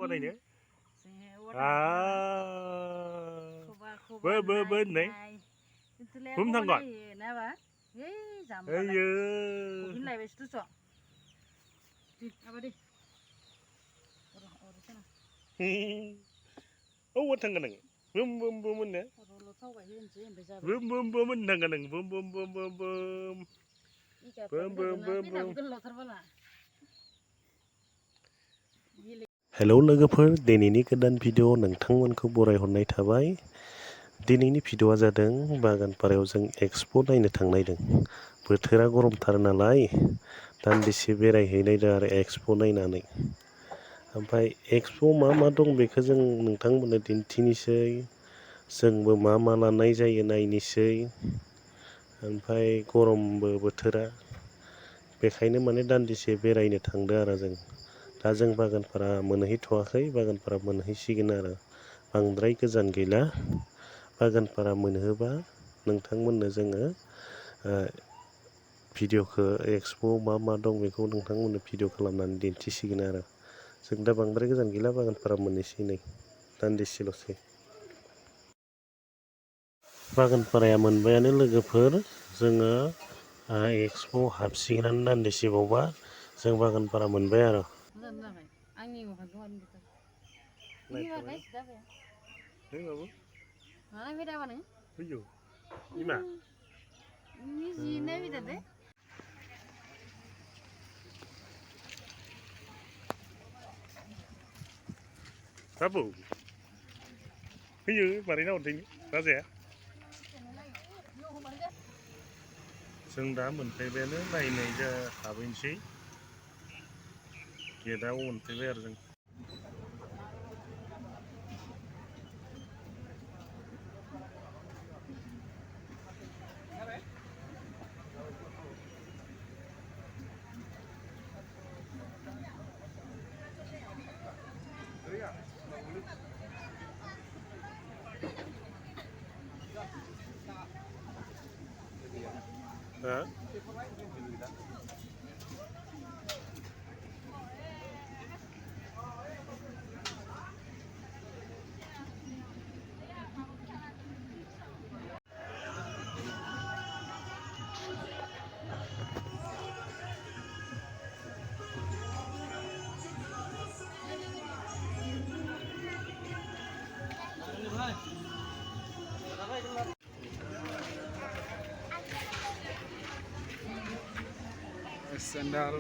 बानायनो बो होननाय बुम थांगोन ayo oh थांगोन नों बुम बुम बुम होननो बुम बुम बुम होननो थांगोन नों बुम बुम बुम बुम बुम बुम बुम बुम बुम हेलौ लोगोफोर दिनैनि गोदान भिडिअ नोंथांमोनखौ बरायहरनाय थाबाय दिनैनि भिडिअआ जादों बागानपारायाव जों एक्सप' नायनो थांनायदों बोथोरा गरमथार नालाय दान्दिसे बेरायहैनायदों आरो एक्सप' नायनानै ओमफ्राय एक्सप'आव मा मा दं बेखौ जों नोंथांमोननो दिन्थिनोसै जोंबो मा मा लानाय जायो नायनोसै ओमफ्राय गरमबो बोथोरा बेखायनो माने दान्दिसे बेरायनो थांदों आरो जों दा जों बागानपारा मोनहैथ'वाखै बागानपारा मोनहैसिगोन आरो बांद्राय गोजान गैला बागानपारा मोनहोबा नोंथांमोननो जोङो भिडिअखौ एक्सप'आव मा मा दं बेखौ नोंथांमोननो भिडिअ खालामनानै दिन्थिसिगोन आरो जों दा बांद्राय गोजान गैला बागानपारा मोनहैसै नै दान्दिसेल'सै बागानपाराया मोनबायानो लोगोफोर जोङो एक्सप'आव हाबसिगोनानो दान्दिसेबावबा जों बागानपारा मोनबाय आरो बाबु फैयो मारै नाहरदों राजाया जों दा मोनफैबायानो नायनाय हाबहैनोसै गेटआव मोनफैबाय आरो जों sandal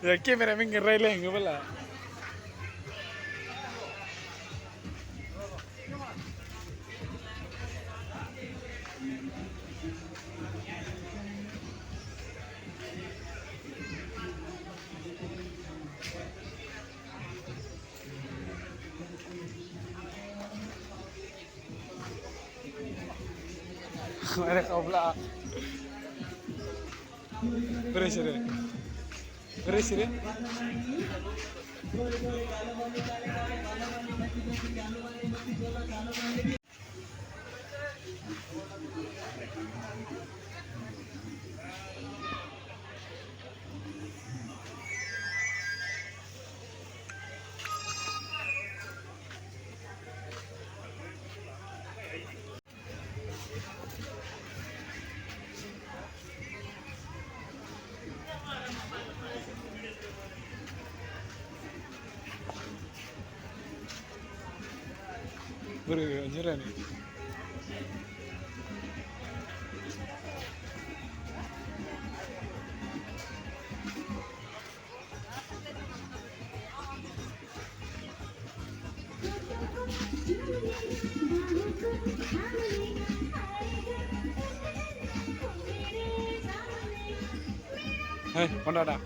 ya kamera mengerai lagi bala mereka pula. Beres deh. Beres deh. Beres anjir nih. Hei, mana dah?